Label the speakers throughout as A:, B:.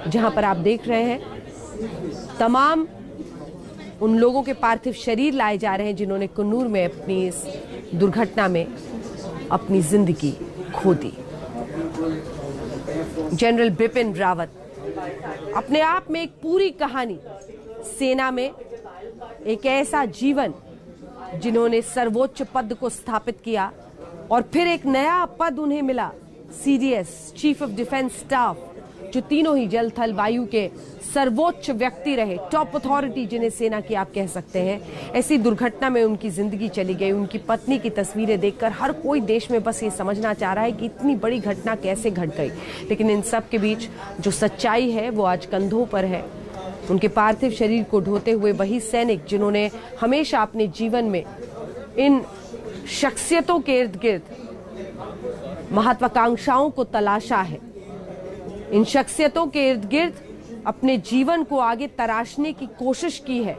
A: जहां पर आप देख रहे हैं तमाम उन लोगों के पार्थिव शरीर लाए जा रहे हैं जिन्होंने कन्नूर में अपनी इस दुर्घटना में अपनी जिंदगी खो दी। जनरल बिपिन रावत अपने आप में एक पूरी कहानी, सेना में एक ऐसा जीवन जिन्होंने सर्वोच्च पद को स्थापित किया और फिर एक नया पद उन्हें मिला, CDS, chief of defence staff, जो तीनों ही जल थल वायु के सर्वोच्च व्यक्ति रहे, टॉप अथॉरिटी जिन्हें सेना की आप कह सकते हैं। ऐसी दुर्घटना में उनकी जिंदगी चली गई। उनकी पत्नी की तस्वीरें देखकर हर कोई देश में बस ये समझना चाह रहा है कि इतनी बड़ी घटना कैसे घट गई। लेकिन इन सब के बीच जो सच्चाई है वो आज कंधों पर है। उनके पार्थिव शरीर को ढोते हुए वही सैनिक जिन्होंने हमेशा अपने जीवन में इन शख्सियतों के इर्द गिर्द महत्वाकांक्षाओं को तलाशा है, इन शख्सियतों के इर्द गिर्द अपने जीवन को आगे तराशने की कोशिश की है,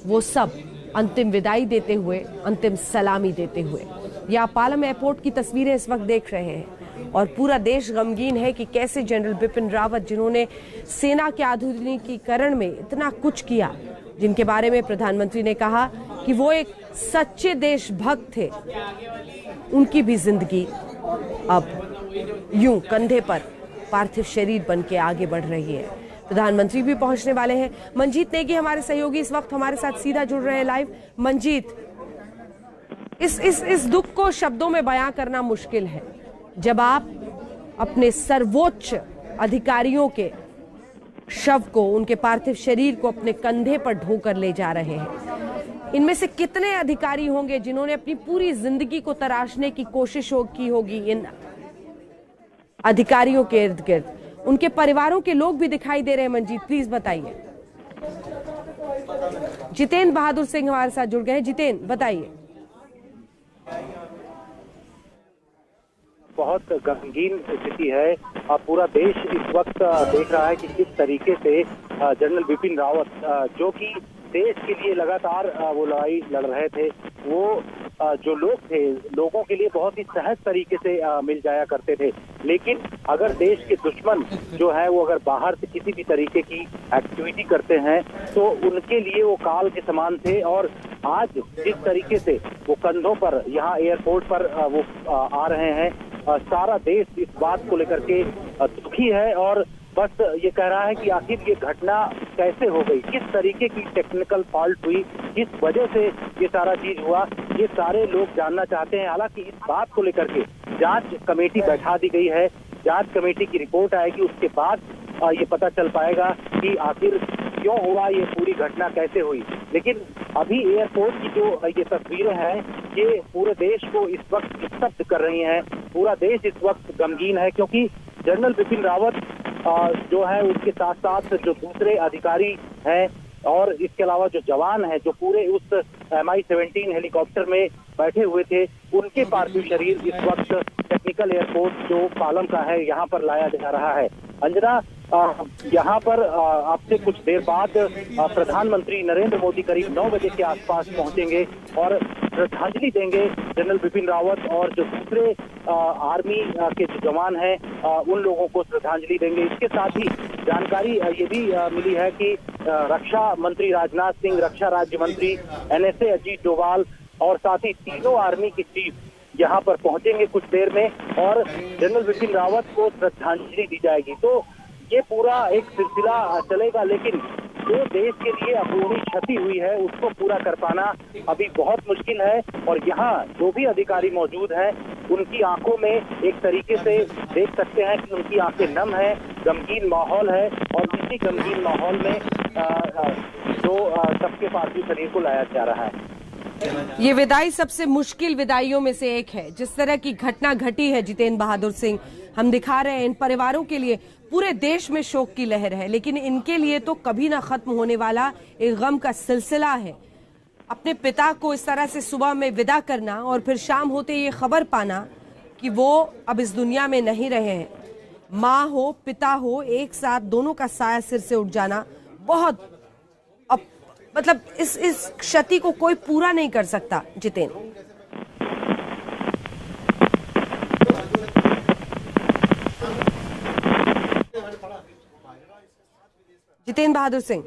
A: वो सब अंतिम विदाई देते हुए, अंतिम सलामी देते हुए। ये आप पालम एयरपोर्ट की तस्वीरें इस वक्त देख रहे हैं और पूरा देश गमगीन है कि कैसे जनरल बिपिन रावत, जिन्होंने सेना के आधुनिकीकरण में इतना कुछ किया, जिनके बारे में प्रधानमंत्री ने कहा कि वो एक सच्चे देशभक्त थे, उनकी भी जिंदगी अब यूं कंधे पर पार्थिव शरीर बन के आगे बढ़ रही है। प्रधानमंत्री भी पहुंचने वाले हैं। मंजीत नेगी हमारे सहयोगी इस वक्त हमारे साथ सीधा जुड़ रहे हैं लाइव। मंजीत, इस दुख को शब्दों में बयां करना मुश्किल है जब आप अपने सर्वोच्च अधिकारियों के शव को, उनके पार्थिव शरीर को अपने कंधे पर ढोकर ले जा रहे हैं। इनमें से कितने अधिकारी होंगे जिन्होंने अपनी पूरी जिंदगी को तराशने की कोशिश की होगी इन अधिकारियों के इर्द गिर्द? उनके परिवारों के लोग भी दिखाई दे रहे हैं। मंजीत, प्लीज बताइए। जितेंद्र बहादुर सिंह हमारे साथ जुड़ गए हैं। जितेंद्र, बताइए।
B: बहुत गमगीन स्थिति है। पूरा देश इस वक्त देख रहा है कि किस तरीके से जनरल बिपिन रावत, जो कि देश के लिए लगातार वो लड़ाई लड़ रहे थे, वो जो लोग थे, लोगों के लिए बहुत ही सहज तरीके से मिल जाया करते थे। लेकिन अगर देश के दुश्मन जो है वो अगर बाहर से किसी भी तरीके की एक्टिविटी करते हैं तो उनके लिए वो काल के समान थे। और आज जिस तरीके से वो कंधों पर यहाँ एयरपोर्ट पर वो आ रहे हैं, सारा देश इस बात को लेकर के दुखी है और बस ये कह रहा है कि आखिर ये घटना कैसे हो गई, किस तरीके की टेक्निकल फॉल्ट हुई, किस वजह से ये सारा चीज हुआ, ये सारे लोग जानना चाहते हैं। हालांकि इस बात को लेकर के जांच कमेटी बैठा दी गई है। जांच कमेटी की रिपोर्ट आएगी, उसके बाद ये पता चल पाएगा कि आखिर क्यों हुआ, ये पूरी घटना कैसे हुई। लेकिन अभी एयरपोर्ट की जो ये तस्वीरें हैं, ये पूरे देश को इस वक्त स्तब्ध कर रही हैं। पूरा देश इस वक्त गमगीन है क्योंकि जनरल बिपिन रावत जो है, उसके साथ साथ जो दूसरे अधिकारी हैं और इसके अलावा जो जवान हैं, जो पूरे उस MI-17 हेलीकॉप्टर में बैठे हुए थे, उनके पार्थिव शरीर इस वक्त टेक्निकल एयरपोर्ट जो पालम का है, यहाँ पर लाया जा रहा है। अंजना, यहाँ पर आपसे कुछ देर बाद प्रधानमंत्री नरेंद्र मोदी करीब 9 बजे के आसपास पहुंचेंगे और श्रद्धांजलि देंगे जनरल बिपिन रावत और जो दूसरे आर्मी के जो जवान हैं उन लोगों को श्रद्धांजलि देंगे। इसके साथ ही जानकारी ये भी मिली है कि रक्षा मंत्री राजनाथ सिंह, रक्षा राज्य मंत्री NSA अजीत डोभाल और साथ ही तीनों आर्मी की चीफ यहाँ पर पहुंचेंगे कुछ देर में और जनरल बिपिन रावत को श्रद्धांजलि दी जाएगी। तो ये पूरा एक सिलसिला चलेगा, लेकिन जो देश के लिए अपूर्णी क्षति हुई है उसको पूरा कर पाना अभी बहुत मुश्किल है। और यहाँ जो भी अधिकारी मौजूद हैं, उनकी आंखों में एक तरीके से देख सकते हैं कि उनकी आंखें नम है, गमगीन माहौल है और इसी गमगीन माहौल में जो सबके पार्थिव शरीर को लाया जा रहा है।
A: ये विदाई सबसे मुश्किल विदाइयों में से एक है। जिस तरह की घटना घटी है जितेंद्र बहादुर सिंह, हम दिखा रहे हैं, इन परिवारों के लिए पूरे देश में शोक की लहर है, लेकिन इनके लिए तो कभी ना खत्म होने वाला एक गम का सिलसिला है। अपने पिता को इस तरह से सुबह में विदा करना और फिर शाम होते ये खबर पाना कि वो अब इस दुनिया में नहीं रहे हैं। माँ हो, पिता हो, एक साथ दोनों का साया सिर से उठ जाना बहुत, मतलब इस क्षति को कोई पूरा नहीं कर सकता। जितेंद्र, जितेंद्र बहादुर सिंह।